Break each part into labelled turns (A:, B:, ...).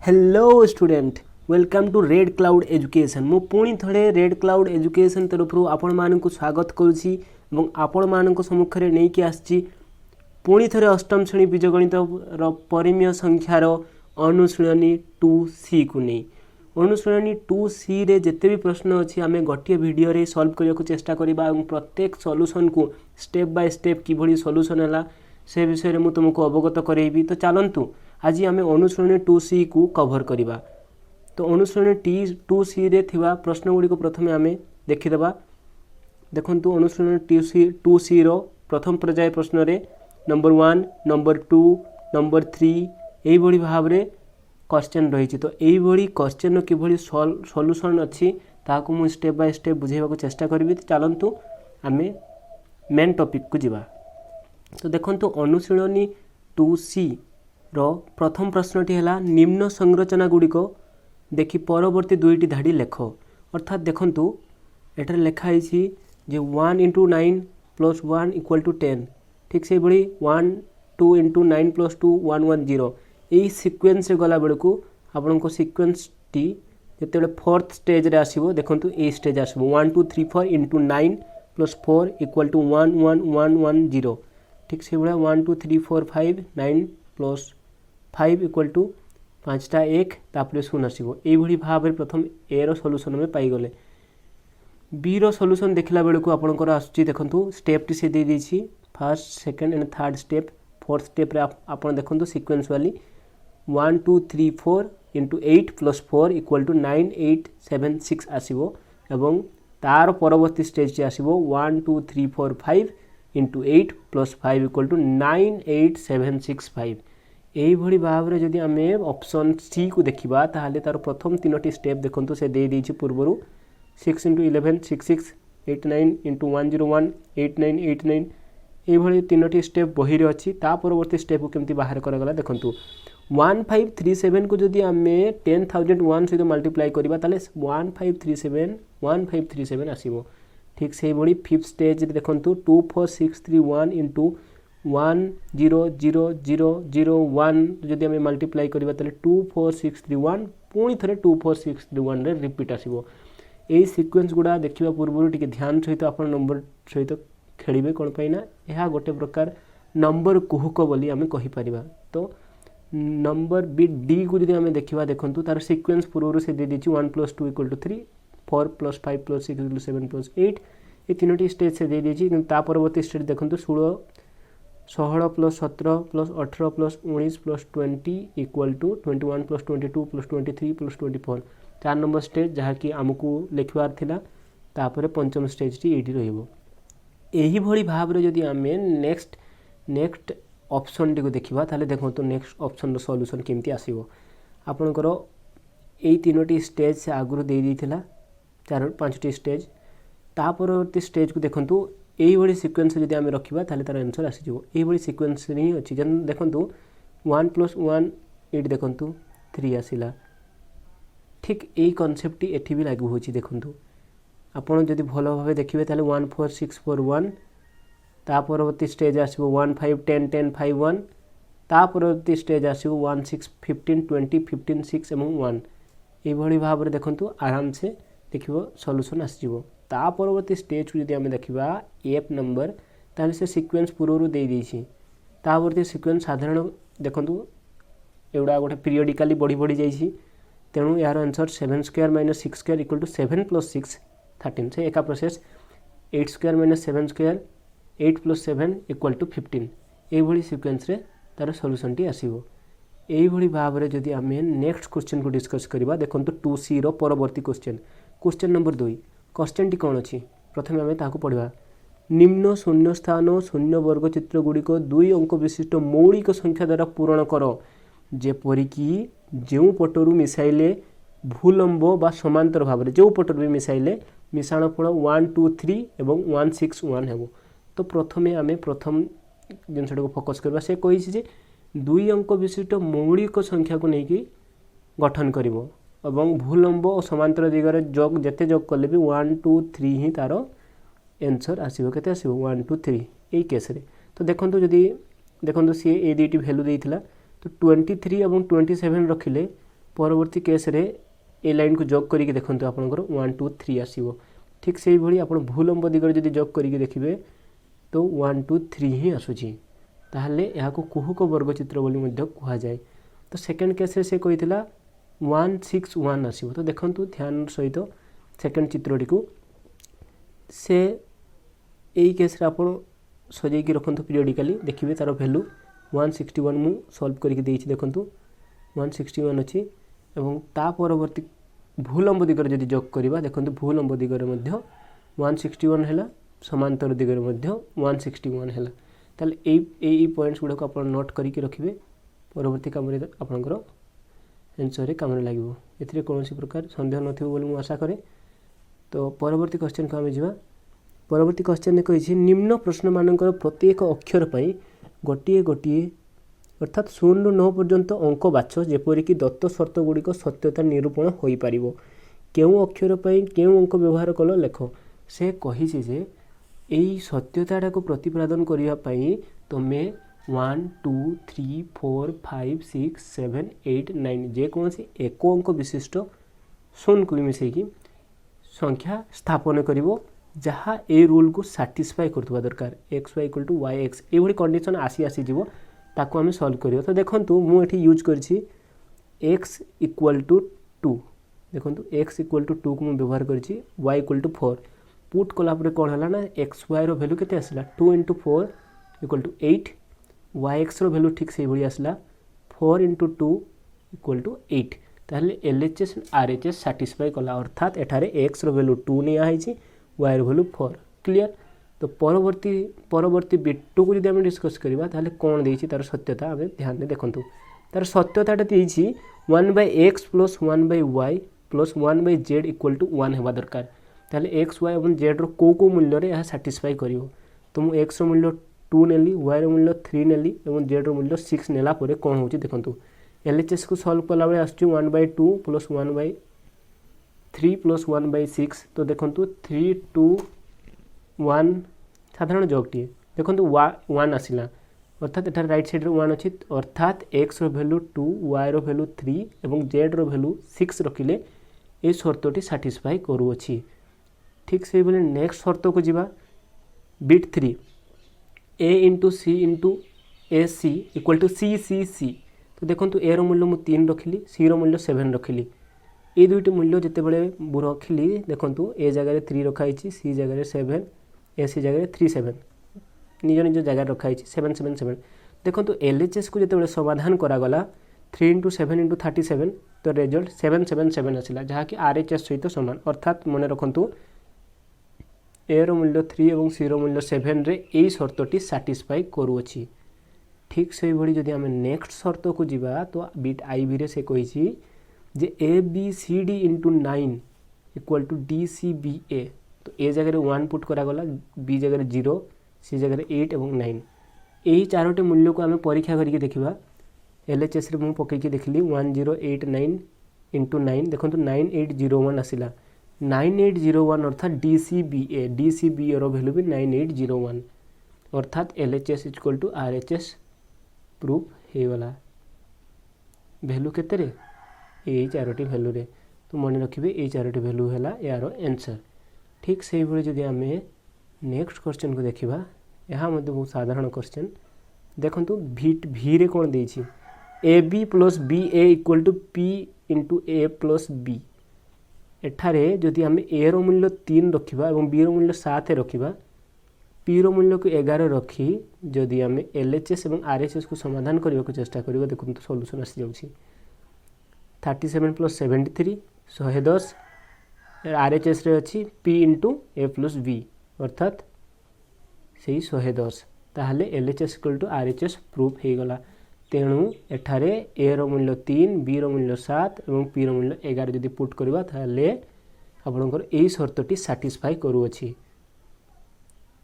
A: Hello student welcome to Red Cloud Education मु पुणी थोड़े रेड क्लाउड एजुकेशन तरफ आपण मानक स्वागत करुच्ची आपण मानक सम्मुखें नहीं कि आसी पुणी थे अष्टम श्रेणी बीजगणित परिमेय संख्यार अनुशीलनी 2C को नहीं अनुशीलनी 2C रे जिते भी प्रश्न अच्छी आम गोटे वीडियो रे सॉल्व करने को चेष्टा करबा प्रत्येक सॉल्यूशन को स्टेप बाय स्टेप किभली सॉल्यूशन है से विषय में तुमको अवगत करेबी। तो चलतु आज आम अनुशीलनी 2C को कवर करवा। तो अनुशीलनी 2C रे थिबा प्रश्न गुड़ी को प्रथम आम देखीदबा। देखंतु अनुशीलनी 2C रो प्रथम पर्याय प्रश्न रे नंबर 1 नंबर 2 नंबर 3 यही भली भाव रे क्वेश्चन रही। तो यही क्वेश्चन किभली सॉल्यूशन अच्छी ताकू मु स्टेप बाय स्टेप बुझेबा चेष्टा करी। चलतु आम मेन टॉपिक को जीवा। तो देखंतु अनुशीलनी 2C रो प्रथम प्रश्नटी है निम्न संरचना गुड़िक देखि परवर्ती दुईटी धाड़ी लेख। अर्थात देखंतु एटर लिखाई जे 1 × 9 + 1 = 10 ठीक से भाई 1 2 × 9 + 2 1 1 0 यही सिक्वेन्स गला बेलू आपण को सिक्वेन्स टी जिते फोर्थ स्टेज रे आसीबो। देखंतु ए स्टेज आसीबो 1 2 3 4 × 9 + 4 = 1 1 1 1 0 ठीक से भाई 1 2 3 4 5 9 + 5 = 5टा 1 तापर 0 आसीबो। यही भाव में प्रथम ए रो सॉल्यूशन में पाईगले। बी रो सॉल्यूशन देखला बेलू आपनकर आसुची देखंतु स्टेप टी से दे देछि first second and third step. Fourth step रे आपन देखंतु सीक्वेंस वाली 1 2 3 4 × 8 + 4 = 9 8 7 6 आसीबो एवं तार परवर्ती स्टेज टी आसीबो 1 2 3 4 5 × 8 + 5 = 9 8 7 6 5। यही भली भाव में जदि आम ऑप्शन सी को देखा ताहले तार प्रथम तीनोटी स्टेप देखंतु से दे देछि पूर्वरु 6 × 11 6 6 8 9 × 1 0 1 8 9 8 9 ये भली तीनोटी स्टेप बही रे अछि। ता परवर्ती स्टेप को केमती बाहर करगला देखंतु 1537 को जदि आम 10,001 सहित मल्टीप्लाई करबा ताले 1537 आसीबो। ठीक से भली फिफ्थ स्टेज रे देखंतु 24631 × 1 0 0 0 0 1 जदि आम मल्टीप्लाई करबा ताले 24631 पुणी थे 24631 रे रिपीट आसीबो। यही सिक्वेन्स गुड़ा देखा पूर्व टिके ध्यान सहित आप नंबर सहित खेलिए कौन पाइना यह गोटे प्रकार नंबर कुहुक बोली आम कहीपर। तो नंबर बी डी को जब आम देखा देखूँ तार सिक्वेन्स पूर्व से दे दीजिए 1 + 2 = 3 4 + 5 + 6 = 7 + 8 ये तीनोटी स्टेज से दे दीजिए। किंतु परवर्ती स्टेज देखो 16 + 17 + 18 + 19 + 20 = 21 + 22 + 23 + 24 4 नंबर स्टेज जहाँकि आमको लिखबार थिला। तापर पंचम स्टेज टी एठी रहइबो। यही भली भाव रे जदि आम नेक्स्ट ऑप्शन टी को देखिबा ताले देखो तो नेक्स्ट ऑप्शन रो सॉल्यूशन केमती आसीबो। आपनकर एई तीनोटी स्टेज से आगुरु दे दिथिला 4-5टी स्टेज। ता परवर्ती स्टेज को देखंतु यही भली सीक्वेंस जदि आम रखिबा ताले तार आंसर आसी जिवो। यही भली सीक्वेंस रे अछि जन देखंतु 1 + 1 एठी देखंतु 3 आसीला। ठीक यही कॉन्सेप्ट एठी भी लागू होछि। देखंतु आपण जदि भलो भाबे देखिबे ताले 1 4 6 4 1 ता परवर्ती स्टेज आसीबो 1 5 10 10 5 1 ता परवर्ती स्टेज आसीबो 1 6 15 20 15 6 एवं 1 ए भली भाव रे देखंतु आराम से देखिबो सॉल्यूशन आसीबो। ता परवर्ती स्टेज को जदि हम देखिबा एफ नंबर ताले से सीक्वेंस पूर्व दे देछि। ता परवर्ती सीक्वेंस साधारण देखंतु एउडा गोटे पीरियडिकली बढ़ी जाइछि। तेणु यार आंसर 7² - 6² = 7 + 6 13 से एका प्रोसेस 8² - 7² 8 + 7 = 15 यही भली सीक्वेंस रे तार सॉल्यूशन टी आसीबो। यही भली भाव रे जदि आम नेक्स्ट क्वेश्चन को डिस्कस करबा देखंतु 2C रो परवर्ती क्वेश्चन नंबर 2 क्वेश्चन टी कोन अछि प्रथमे आम ताकू पढिबा। निम्न शून्य स्थान शून्य वर्ग चित्र गुड़िक 2 अंक विशिष्ट मौलिक संख्या द्वारा पूरण कर जेपरिकी जो पटरु मिसाइले भूलंब बा समांतर भाव में जो पटरु भी मिसाइले मिश्रणफल 1 2 3 एवं 1 6 1 हेबो। तो प्रथमे आम प्रथम जिनसटा को फोकस करबा से कहिछि जे 2 अंक विशिष्ट मौलिक संख्या को लेकिन गठन करिवो एवं भूलंब और समांतर दिगरे जोग जेते जोग कले भी 1 2 3 ही तार आंसर आसीबो। केते आसीबो 1 2 3 एई केस रे। तो देखंतु जदी देखंतु सी ए दुईटी वैल्यू देइथिला तो 23 एवं 27 रखिले परवर्ती केस रे ए लाइन को जॉग करिके देखंतु आपनकर 1 2 3 आसीबो ठीक सेही भली आपण भूलंब दिगरे जदि जॉग करिके देखिबे तो 1 2 3 ही आसुची ताहले यहाँ को कुहुक वर्ग चित्र बोली मध्य कहा जाए। तो सेकेंड केस रे से कहितला 1 6 1 आसीबो तो देखंतु ध्यान सहित सेकेंड चित्रटी को से एई केस रे आपण सजै कि रखंतु पीरियडिकली देखिबे तार वैल्यू 161 मु सॉल्व करके देइछि देखंतु 161 अछि एवं ता परवर्ती भूलंब दिगरे जदि जॉग करिबा देखंतु भूलंब दिगरे मध्य 161 हैला समांतर दिगरे मध्य 161 हैला ताले एई पॉइंट्स गुडा को आपण नोट करके रखिबे परवर्ती काम रे आपनकर आंसर रे काम लागिबो एथिरे कोनोसी प्रकार संदेह नथिबो बोली मु आशा करे। तो परवर्ती क्वेश्चन को आमे जिबा परवर्ती क्वेश्चन ने कहिछि निम्न प्रश्न मानकर प्रत्येक अक्षर पई गोटिए गोटिए अर्थात 0 ରୁ 9 पर्यंत अंक बाछ जेपरि कि दत्त शर्त गुडी को सत्यता निरूपण होई परिबो केउ अक्षर पई केउ अंक व्यवहार कलो लेख से कहिछि जे एई सत्यताटा को प्रतिपादन करिया पई तमे 1 2 3 4 5 6 7 8 9 जे कोनसी एक अंक विशिष्ट 0 को मिसै कि संख्या स्थापन करिवो जहाँ ए रूल को सैटिस्फाई करथुवा दरकार x y = yx ए भली कंडीशन आसी जीवो ताको आमे सॉल्व करियो। तो देखंतु मु एठी यूज करछि x = 2 देखंतु x = 2 को मु व्यवहार करछि y = 4 पुट कला परे कोन हला ना xy रो वैल्यू केते आसला 2 * 4 = 8 yx रो वैल्यू ठीक सेही भली आसला 4 * 2 = 8 ताहले LHS RHS सैटिस्फाई कला अर्थात एठारे x रो वैल्यू 2 निया आइछि y रो वैल्यू 4 क्लियर। तो परवर्ती बिट 2 को जदि हम डिस्कस करबा ताहले कोन देइछि तार सत्यता हम ध्यान दे देखंतु तार सत्यताटा देइछि 1/x + 1/y + 1/z = 1 हेबा दरकार ताहले x y एवं z रो को मूल्य रे यह सैटिस्फाई करिवो। तो मु x रो मूल्य 2 नेली y रो मूल्य 3 नेली एवं z रो मूल्य 6 नेला परे कोन होछि देखंतु LHS को सॉल्व कला बेले आछी 1/2 + 1/3 + 1/6 तो देखंतु 3 2 1 साधारण जॉगटी देखंतु 1 आसिला अर्थात एठार राइट साइड रे 1 अछि अर्थात x रो वैल्यू 2 y रो वैल्यू 3 एवं z रो वैल्यू 6 रखिले ए शर्तटी सैटिस्फाई करू अछि ठीक से बोले नेक्स्ट शर्त को जिबा bit 3 a * c * ac = c c c तो देखंतु a रो मूल्य मु 3 रखिली c रो मूल्य 7 रखिली ए दुईटी मूल्य जिते बड़े रखिली देखंतु ए जगह रे 3 रखा आइछि c जगह रे 7 ac जगह रे 3 7 निज निज जगह रखा आइछि 7 7 7 देखंतु LHS को जिते बड़े समाधान करा गला 3 * 7 * 37 तो रिजल्ट 7 7 7 आसिला जहा कि RHS सहित समान अर्थात मने रखंतु a रो मूल्य 3 एवं c रो मूल्य 7 रे ए शर्तटी सैटिस्फाई करू अछि ठीक से भली जदि हम नेक्स्ट शर्त को जिबा तो बिट i रे से कहिछि जे ABCD * 9 = DCBA तो ए जगह रे 1 पुट करा गला b जगह रे 0 c जगह रे 8 एवं 9 एही चारोटी मूल्य को हमें परीक्षा करके देखिबा LHS रे मु पकई के देखली 1089 * 9 देखंतु 9801 आसिला 9801 अर्थात DCBA रो वैल्यू भी 9801 अर्थात LHS = RHS प्रूफ हे वाला वैल्यू केते रे ए चारोटी वैल्यू रे तो मन रखिबे ए चारोटी वैल्यू हैला यार आंसर ठीक सेही भली जदि हमें नेक्स्ट क्वेश्चन को देखिबा यहाँ मध्य बहुत साधारण क्वेश्चन देखंतु v रे कोन देछि AB + BA = P * A + B एठारे जदि हम a रो मूल्य 3 रखिबा एवं b रो मूल्य 7 रखिबा p रो मूल्य को 11 रखी जदि हम LHS एवं RHS को समाधान करबा को चेष्टा करबा देखंतु सॉल्यूशन आसी जाउछि 37 + 73 110 RHS रे अछि p * A + B अर्थात सेही 110 ताहले LHS = RHS प्रूफ हे गला तेणु एठारे a रो मूल्य 3 b रो मूल्य 7 एवं p रो मूल्य 11 जदि पुट करबा ताहले आपनकर एही शर्तटी सैटिस्फाई करू अछि।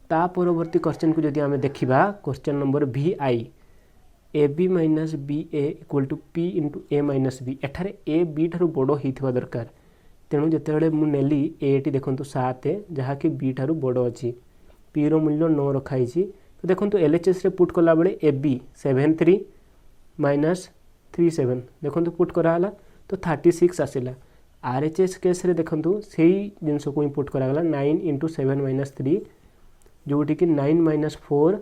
A: ता परवर्ती क्वेश्चन को जदि हमें देखिबा question number VI AB - BA = P * A - B एठारे a b थारु बडो हिथवा दरकार तेणु जते बेले मु नेली a टी देखंतु 7 जहा कि b थारु बडो अछि p रो मूल्य 9 रखाई छी तो देखंतु LHS रे पुट कला बेले AB 73 - 37 देखंतु पुट करा हला तो 36 आसला। RHS केस रे देखंतु सेही जिंस को इनपुट करागला 9 × 7 - 3 जोटी कि 9 - 4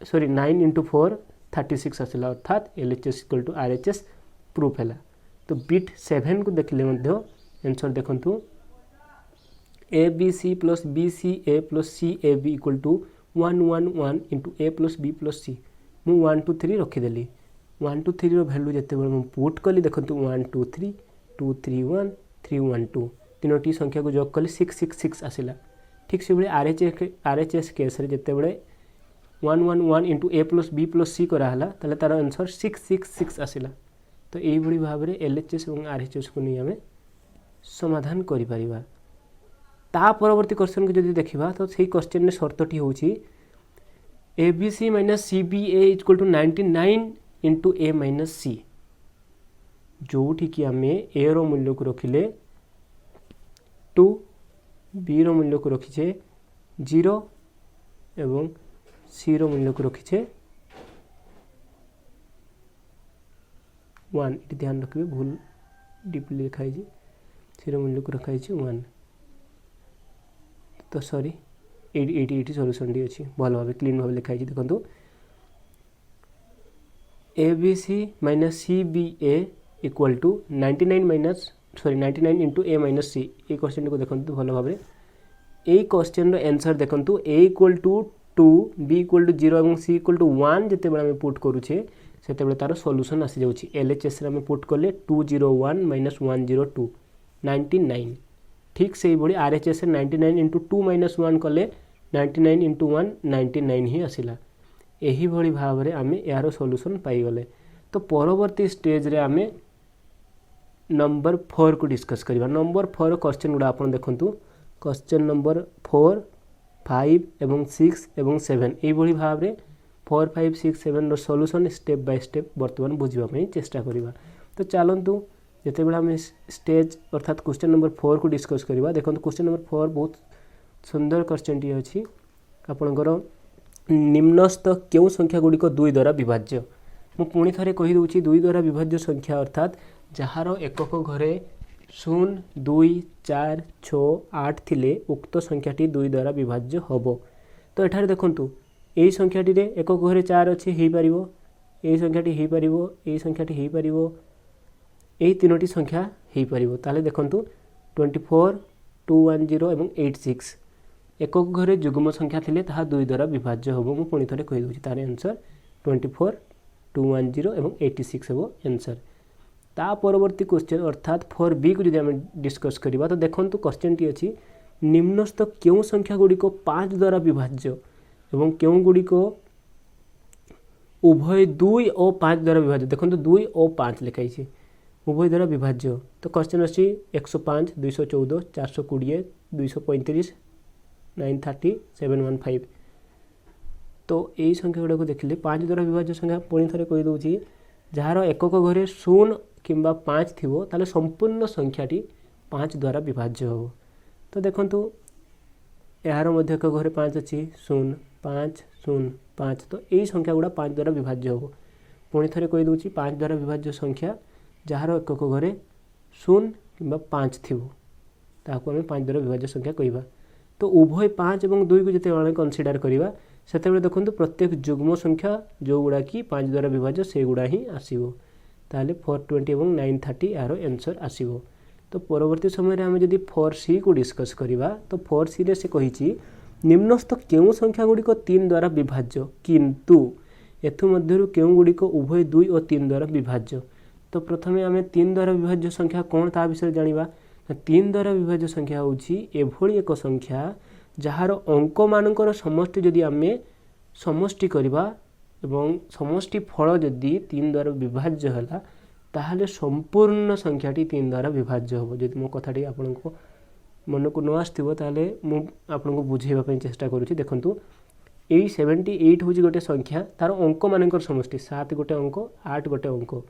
A: सॉरी 9 × 4 36 आसला अर्थात LHS = RHS प्रूफ है। तो बिट 7 को देखले मध्य आंसर देखंतु ABC + BCA + CAB = 111 × A + B + C मु 1 2 3 रखिदेली 1 2 3 रो वैल्यू जते बेले मु पुट कली देखंतु 1 2 3 2 3 1 3 1 2 तीनोटी संख्या को जोग कली 6 6 6 आसला। ठीक से बेले RHS केस रे जते बेले 111 × A + B + C कराला ताले तार आंसर 6 6 6 आसला। तो यही भली भाव में LHS और RHS को नहीं आम समाधान करि परिबा। ता परवर्ती क्वेश्चन को जदि देखिबा तो सही क्वेश्चन ने शर्तटी होची ABC - CBA = 99 × A - C जोठी कि आमे A रो मूल्य को रखिले 2 B रो मूल्य को रखिछे 0 एवं C रो मूल्य को रखिछे 1 ये ध्यान रखिए भूल डीपली लिखाई जी C रो मूल्य को रखाई 1 तो सॉरी 80 सॉल्यूशन डी अछि भल भाव क्लीन भाव लिखाई देखंतु ABC - CBA = 99 × A - C ये क्वेश्चन को देखंतु भल भाव ए क्वेश्चन रो आंसर देखंतु A = 2 B = 0 और C = 1 जते बेला हम पुट करूछे सेते बेले तार सॉल्यूशन आसी जाउछि। LHS रे हम पुट करले 201 - 102 99। ठीक से बड़ी RHS 99 × 2 - 1 कले 99 × 1 99 ही आसिला। यही भली भाव में आम यार सॉल्यूशन पाई गले। तो परवर्ती स्टेज रे आम नंबर 4 को डिस्कस करबा। नंबर 4 क्वेश्चन गुड़ा आपन देखंतु क्वेश्चन नंबर 4 5 एवं 6 एवं 7 यही भली भाव में 4 5 6 7 रो सॉल्यूशन स्टेप बाय स्टेप वर्तमान बुझिबा पई चेष्टा करबा। तो चलंतु जते बेला हम स्टेज अर्थात क्वेश्चन नंबर 4 को डिस्कस करबा। देखंतु क्वेश्चन नंबर 4 बहुत सुंदर क्वेश्चन टी अछि। आपनकर निम्नस्थ केउ संख्या गुड़िक 2 द्वारा विभाज्य। मु पुणी थरे कहि दउछि 2 द्वारा विभाज्य संख्या अर्थात जहार एकक घरे 0 2 4 6 8 थिले उक्त संख्याटी 2 द्वारा विभाज्य हबो। तो एठारे देखंतु एई संख्याटी रे एकक घरे 4 अछि हेई परिबो, एई संख्याटी हेई परिबो, एई संख्याटी हेई परिबो, एई तीनोटी संख्या हेई परिबो। ताले देखंतु 24 210 एवं 86 एकक घरे जुग्म संख्या थिले ताहा 2 द्वारा विभाज्य हबो। मु पुणी थरे कहि दउछि तार आंसर 24 210 एवं 86 हबो आंसर। ता परवर्ती क्वेश्चन अर्थात 4B को जदि हम डिस्कस करिबा तो देखंतु क्वेश्चन टी अछि निम्नस्थ केउ संख्या गुड़िक 5 द्वारा विभाज्य एवं केउ गुड़िक उभय 2 और 5 द्वारा विभाज्य। देखंतु 2 और 5 लिखाई छै उभय द्वारा विभाज्य। तो क्वेश्चन अछि 105 214 420 235 930 715। तो यही संख्या गुड़ा को देखिले 5 द्वारा विभाज्य संख्या पुणी थरे कहि दउछि जहार एकक घरे 0 किंबा 5 थिबो ताले संपूर्ण संख्याटी 5 द्वारा विभाज्य हो। तो देखंतु यार मध्य एकक घरे 5 अछि 0 5 0 5 तो यही संख्या गुड़ा 5 द्वारा विभाज्य हो। पुणी थरे कहि दउछि 5 द्वारा विभाज्य संख्या जहार एकक घरे 0 किंबा 5 थिबो ताको हम 5 द्वारा विभाज्य संख्या कहिबा। तो उभय 5 और 2 को जिते कनसीडर करिबा सेते बेले देखंतु प्रत्येक जुग्म संख्या जो गुड़ा कि 5 द्वारा विभाज्य से गुड़ा ही आसीबो। ताले 420 एवं 930 यार आंसर आसीबो। तो परवर्ती समय रे हम जदि 4C को डिस्कस करिबा तो 4C रे से कहिछि निम्नस्थ केउ संख्या गुड़ी को 3 द्वारा विभाज्य किंतु एथु मध्यरु केउ गुड़ी को उभय 2 और 3 द्वारा विभाज्य। तो प्रथमे आमे 3 द्वारा विभाज्य संख्या कोन ता विषय जानिबा। 3 द्वारा विभाज्य संख्या होछि एभली एक संख्या जहार अंक मानकर समष्टि जदि आमे समष्टि करिबा एवं समष्टि फल जदि 3 द्वारा विभाज्य हला ताहले संपूर्ण संख्याटी 3 द्वारा विभाज्य हो। जदि मो कथाटी आपनको मन को न आस्थिबो ताहले मु आपनको बुझेबा पई चेष्टा करूछि। देखंतु एई 78 होछि गोटे संख्या तार अंक मानकर समष्टि 7 गोटे अंक 8 गोटे अंक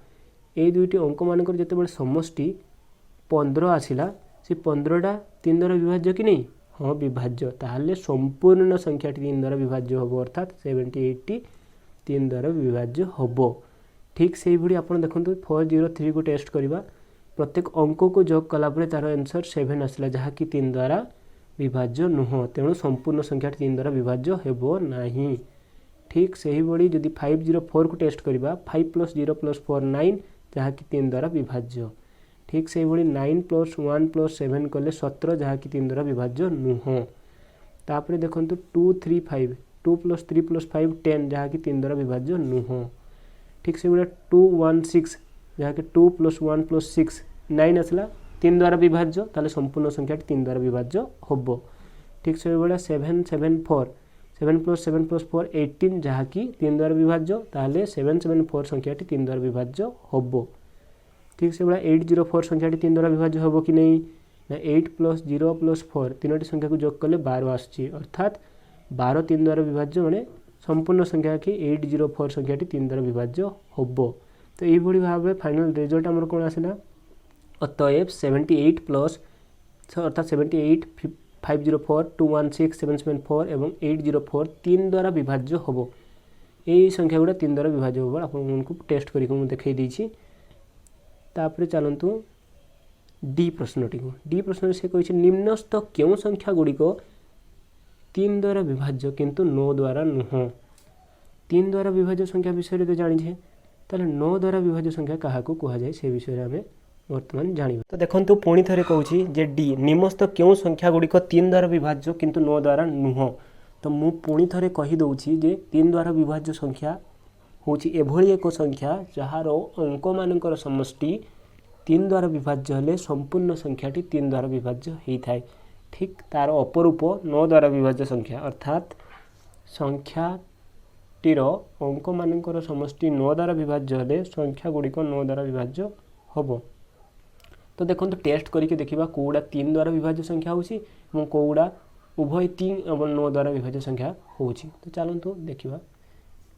A: एई दुईटी अंक मानकर जते बेले समष्टि 15 आसिला से 15टा 3 द्वारा विभाज्य कि नहीं हाँ विभाज्य ताहले संपूर्ण संख्याटी 3 द्वारा विभाज्य होबो अर्थात 78 3 द्वारा विभाज्य होबो। ठीक से ही आप देखो 403 को टेस्ट करवा प्रत्येक अंक को जोग कलापर तार आंसर 7 आसला जहाँकि 3 द्वारा विभाज्य नुह तेणु संपूर्ण संख्या 3 द्वारा विभाज्य हेबो नाही। ठीक से ही बड़ी जदि 504 को टेस्ट करवा 5 + 0 + 4 9 जहाँकि 3 द्वारा विभाज्य। ठीक से ही बड़ी 9 + 1 + 7 कले 17 जहाँकि 3 द्वारा विभाज्य नुह। तापर देखो 2 3 5 2 + 3 + 5 10 जहाँकि 3 द्वारा विभाज्य नुह। ठीक से बड़ा 2 1 6 जहाँकि 2 + 1 + 6 9 आसला 3 द्वारा विभाज्य ताले संपूर्ण संख्या 3 द्वारा विभाज्य होबो। ठीक से बड़ा 7 7 4 7 + 7 + 4 18 जहाँकि 3 द्वारा विभाज्य ताले 7 7 4 संख्या 3 द्वारा विभाज्य होबो। ठीक से बड़ा 8 0 4 संख्या 3 द्वारा विभाज्य होबो कि नहीं ना 8 + 0 + 4 तीनोटी संख्या को जोग कले 12 आसछि अर्थात 12 3 द्वारा विभाज्य माने संपूर्ण संख्या कि 8 0 4 संख्या 3 द्वारा विभाज्य होबो। तो यही भाव फाइनल रिजल्ट आमर कौन आसला अतएव 78 प्लस अर्थात 78 504 216 774 एवं 804 3 द्वारा विभाज्य होबो। यही संख्या गुड़ा 3 द्वारा विभाज्य होबो आपको टेस्ट करके देखई देछि। तापर चलतु डी प्रश्नटी को डी प्रश्न से कही निम्नस्थ क्यों संख्या गुड़िक 3 द्वारा विभाज्य किंतु 9 द्वारा नुह। 3 द्वारा विभाज्य संख्या विषय तो जानी ताले 9 द्वारा विभाज्य संख्या क्या कहुए से विषय में वर्तमान जानिबा। तो देखंतु पुणी थरे कहूची जे डी निम्नस्थ क्यों संख्या गुड़िक 3 द्वारा विभाज्य किंतु 9 द्वारा नुह। तो मु पुणी थरे कही दउची जे 3 द्वारा विभाज्य संख्या होची एभली एक संख्या जहार अंक मानकर समष्टि 3 द्वारा विभाज्य हेले संपूर्ण संख्याटी 3 द्वारा विभाज्य होता है। ठीक तार अपरूप 9 द्वारा विभाज्य संख्या अर्थात संख्याटीर अंक मानकर समष्टि 9 द्वारा विभाज्य हेले संख्या गुड़िक 9 द्वारा विभाज्य होबो। तो देखो टेस्ट करके देखा कौड़ा 3 द्वारा विभाज्य संख्या होची और कौड़ा उभय 3 और 9 द्वारा विभाज्य संख्या होची। तो चलतु देखा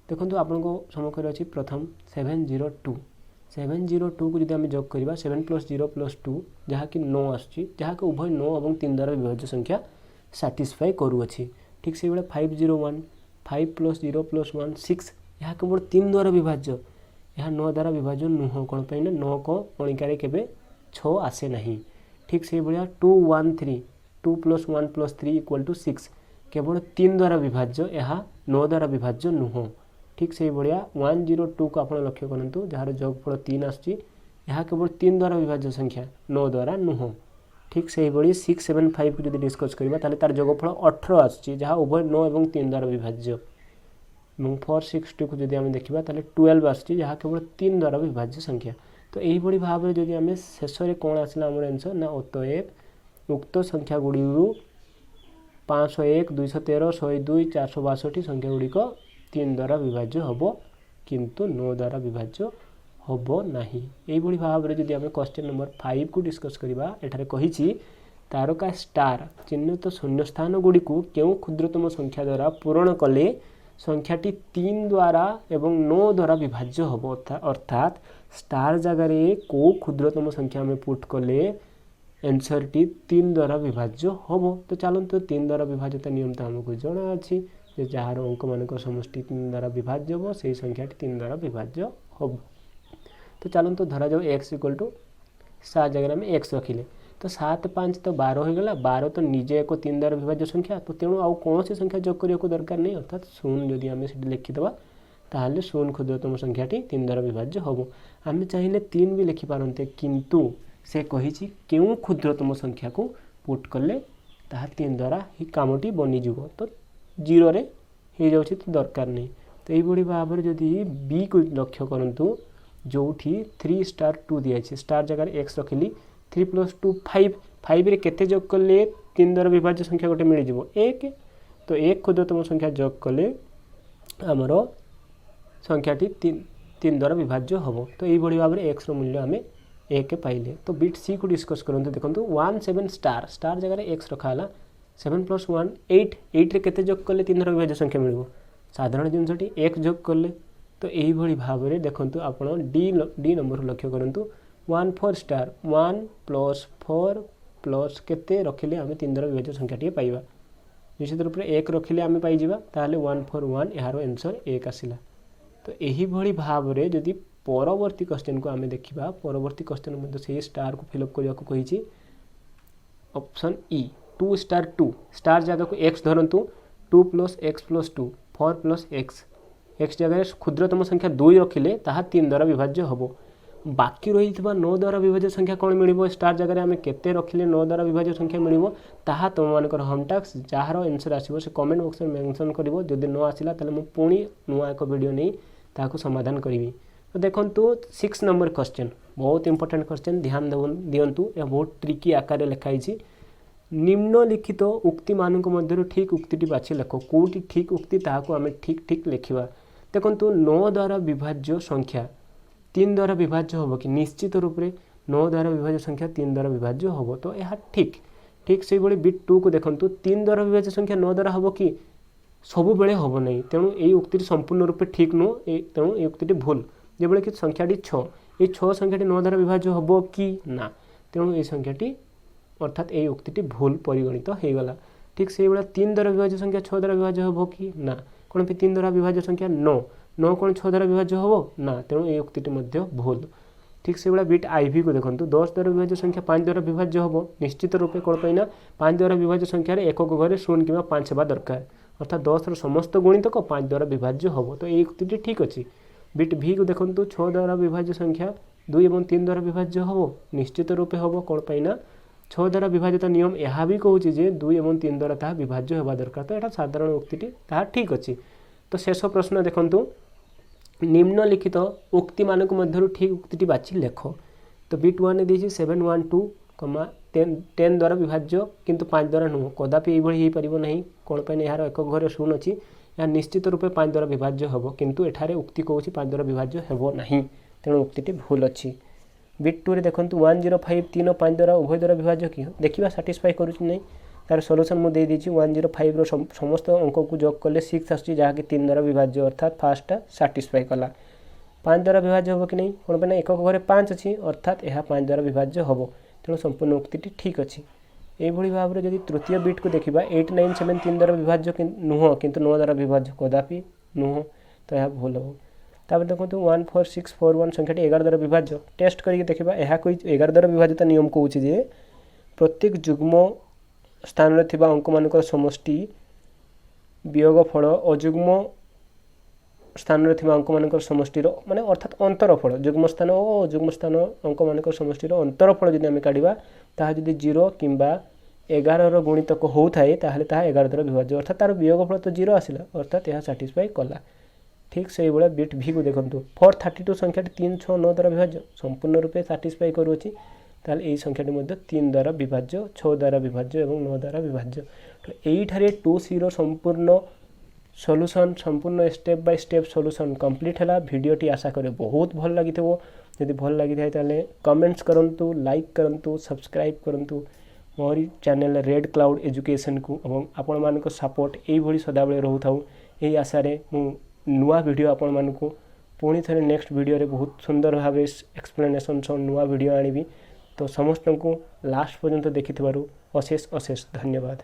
A: देखो आपको सम्मुखें अच्छी प्रथम 702 702 को जब आम जोग करवा 7 + 0 + 2 जहाँकि 9 आसुची जहाँकि उभय 9 और 3 द्वारा विभाज्य संख्या साटिस्फाई करुच्छी। ठीक से भाई 501 5 + 0 + 1 6 यहाँ केवल 3 द्वारा विभाज्य यह 9 द्वारा विभाज्य नुह कौन पाई ना 9 को गणिकार केवे 6 आसे नहीं। ठीक से भाया 213 2 + 1 + 3 = 6 केवल 3 द्वारा विभाज्य यह 9 द्वारा विभाज्य नुह। ठीक से भाया 102 को आप लक्ष्य करूँ जार जोगफल 3 आसुची यह केवल 3 द्वारा विभाज्य संख्या 9 द्वारा नुह। ठीक से भाई 675 को जब डिस्कस करवा तार जोगफल 18 आसुची जहाँ उभय 9 और 3 द्वारा विभाज्य। 460 को जब आम देखा 12 आसुची जहाँ केवल 3 द्वारा विभाज्य संख्या। तो यही भाव में जब आम शेष में कौन आसला आम आंसर ना अतएव उक्त संख्या गुड़ी 501 213 102 462 संख्या गुड़िक 3 द्वारा विभाज्य होबो किंतु 9 द्वारा विभाज्य होबो नाही। यही भाव में जब आम क्वेश्चन नंबर 5 को डिस्कस करवा एठारे कहिछि तारका स्टार चिह्नित शून्य स्थान गुड़ी को क्यों क्षुद्रतम संख्या द्वारा पूरण कले संख्याटी 3 द्वारा एवं 9 द्वारा विभाज्य होबो अर्थात स्टार जगार को क्षुद्रतम संख्या में पुट कले आंसर टी 3 द्वारा विभाज्य होबो। तो चलते 3 द्वारा विभाज्यता नियम तो आमको जना अच्छी जार अंक मान समष्टि 3 द्वारा विभाज्य हो से संख्या 3 द्वारा विभाज्य होबो। तो चलते धरा जाओ x = 7 जगह में x रखिले तो 7 5 तो 12 हो गला 12 तो निजे एक 3 द्वारा विभाज्य संख्या तो तेणु आउ कौन सी संख्या जोग करने को दरकार नहीं अर्थात 0 जदि आम से लिखिदेवा ताहले 0 क्षुद्रतम संख्याटी 3 द्वारा विभाज्य होबो। आम चाहिए 3 भी लिखिपारते किंतु से कही क्यों क्षुद्रतम संख्या को पुट कले ताहा 3 द्वारा ही कामटी बनीज तो 0 रे हो जाउछि तो दरकार नहीं। तो यही भाव में जदि बी को लक्ष्य करूँ जो 3 स्टार 2 दिखाई स्टार जगह x रखिली 3 + 2 5 5 रे केते जोग कले 3 द्वारा विभाज्य संख्या गोटे मिल जाव 1 तो 1 क्षुद्रतम संख्या जोग कले आमर संख्याटी 3 द्वारा विभाज्य होबो। तो यही भाव में x मूल्य आम 1 पाइले। तो बिट सी को डिस्कस करूँ देखो 17 स्टार स्टार जगह x रखाला 7 + 1 8 8 रे केते जोग कले 3 द्वारा विभाज्य संख्या मिल साधारण जिनसटी 1 जोग कले। तो यही भाव में देखो आप डी नंबर लक्ष्य करूँ 14 स्टार 1 + 4 प्लस केते रखिले आम 3 द्वारा विभाज्य संख्याटी पाइबा निश्चित रूप से 1 रखिले आम पाइबा ताहले 141 यार आंसर 1 आसिला। तो यही भाव में जदि परवर्ती क्वेश्चन को आम देखा परवर्ती क्वेश्चन से स्टार को फिलअप करने को कही ऑप्शन ई 2 स्टार 2 स्टार जगह को x धरतु 2 + x + 2 4 + x जगह क्षुद्रतम संख्या 2 रखिले ताहा 3 द्वारा विभाज्य हम बाकी रही 9 द्वारा विभाज्य संख्या कौन मिल स्टार जगह आम केते रखिले 9 द्वारा विभाज्य संख्या मिल ताहा तुम मानकर होम टास्क जार आंसर आसो से कमेंट बॉक्स में मेंशन करिवो जदि न आसिला ताले मु पुणी नुआ एक वीडियो नहीं ताको समाधान करी। तो देखो 6 नंबर क्वेश्चन बहुत इंपोर्टेंट क्वेश्चन ध्यान दियंतु यह बहुत ट्रिकी आकार लिखाई निम्नलिखित उक्ति मानक मध्य ठीक उक्ति बाछि लेख कौटी ठीक उक्ति ताको आम ठीक ठीक लिखा। देखो 9 द्वारा विभाज्य संख्या 3 द्वारा विभाज्य हम कि निश्चित रूप से 9 द्वारा विभाज्य संख्या 3 द्वारा विभाज्य हम तो यह ठीक ठीक से भाई बिट 2 को देखो 3 द्वारा विभाज्य संख्या 9 द्वारा हम कि सब बेले हम नहीं तेणु ये उक्ति संपूर्ण रूप ठीक नुह तेणु ये उक्ति भूल जो कि संख्याटी 6 ये 6 संख्याटी 9 द्वारा विभाज्य हम कि ना तेणु ये संख्याटी अर्थात ये उक्ति भूल परिगणित हो गला। ठीक से भाई 3 द्वारा विभाज्य संख्या 6 द्वारा विभाज्य हम कि ना कौन 3 द्वारा विभाज्य संख्या 9 कौन 6 द्वारा विभाज्य हम ना तेणु ये उक्ति भूल। ठीक से भाई बिट आईवी को देखो 10 द्वारा विभाज्य संख्या 5 द्वारा विभाज्य हम निश्चित रूप कौन पाइना 5 द्वारा विभाज्य संख्यार एकक घरे 0 कि 5 होगा दरकार अर्थात 10 समस्त गुणितक 5 द्वारा विभाज्य हम तो ये उक्ति ठीक अच्छी। बिट भी को देखो 6 द्वारा विभाज्य संख्या 2 और 3 द्वारा विभाज्य हम निश्चित रूप हम कौन पाइना 6 द्वारा विभाजित नियम यह भी कहूँ जे 2 और 3 द्वारा ताहा विभाज्य होगा दरकार तो यहाँ साधारण उक्ति ताहा ठीक अच्छी। तो शेष प्रश्न देखु निम्नलिखित उक्ति मानक मध्य ठीक उक्ति बाछि लेख। तो बिट 1 ने देखिए 712 10 द्वारा विभाज्य किंतु 5 द्वारा नुह कदापि ये पारिबो नहीं कौन पाइन यार एक घरे 0 अच्छी या निश्चित रूप 5 द्वारा विभाज्य हम किंतु एठारे उक्ति कहूँ 5 द्वारा विभाज्य हेबो नहीं तेणु उक्ति भूल अच्छी। बिट 2 रे देखंतु 105 3 और 5 द्वारा उभय द्वारा विभाज्य कि देखा साटिस्फाई करूँ नहीं तार सॉल्यूशन मुझे दे दीजिए 105 रो समस्त अंक को जोग कले 6 आसुची जहाँकि 3 द्वारा विभाज्य अर्थात फास्टा साटिस्फाई कला 5 द्वारा विभाज्य हम कि नहीं कौन पाइन एक घरे 5 अच्छी अर्थात यह 5 द्वारा विभाज्य हम तेणु संपूर्ण उक्ति ठीक अच्छी। यही भाव में जब तृतीय बिट को देखा 8 9 7 3 द्वारा विभाज्य नुह किंतु 9 द्वारा विभाज्य कदापि नुह तो यह भूल हम। तापर देखो 1 4 6 4 1 संख्याटी 11 द्वारा विभाज्य टेस्ट करके देखा यह कोई 11 द्वारा विभाजित नियम कहूँ जे प्रत्येक जुग्म स्थान में थिबा अंक मानकर समष्टि वियोगफल अजुग्म स्थान में थिबा अंक मानकर समष्टिर माने अर्थात अंतरफल जुग्म स्थान और अजुग्म स्थान अंक मानकर समष्टिर अंतरफल जदि आम काढ़ा ताहा जदि 0 किंबा 11 गुणितक होता है ताहले ताहा 11 द्वारा विभाज्य अर्थात तार वियोगफल तो 0 आसिला अर्थात यह साटिस्फाई कला। ठीक से भाई बिट भी को देखो 432 संख्याटी 3 6 9 द्वारा विभाज्य संपूर्ण रूपे साटिस्फाई करुँच ताहले यही संख्याटी 3 द्वारा विभाज्य 6 द्वारा विभाज्य और 9 द्वारा विभाज्य। तो यही 2C संपूर्ण सॉल्यूशन संपूर्ण step by step solution complete है। वीडियोटी आशा करे बहुत भल लगी जदि भल लगी ताले कमेंट्स करंतु लाइक करंतु सब्सक्राइब करंतु मोरी चैनल रेड क्लाउड एजुकेशन को और आपण मानको सपोर्ट यही सदाबले रहू यही आशा रे मु नुआ वीडियो आपण मानको पुणी थे नेक्स्ट वीडियो रे बहुत सुंदर भाव एक्सप्लेनेशन सह नुआ वीडियो आनिबी। तो समस्त को लास्ट पर्यंत देखिथिबारु अशेष अशेष धन्यवाद।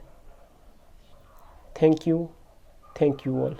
A: Thank you all.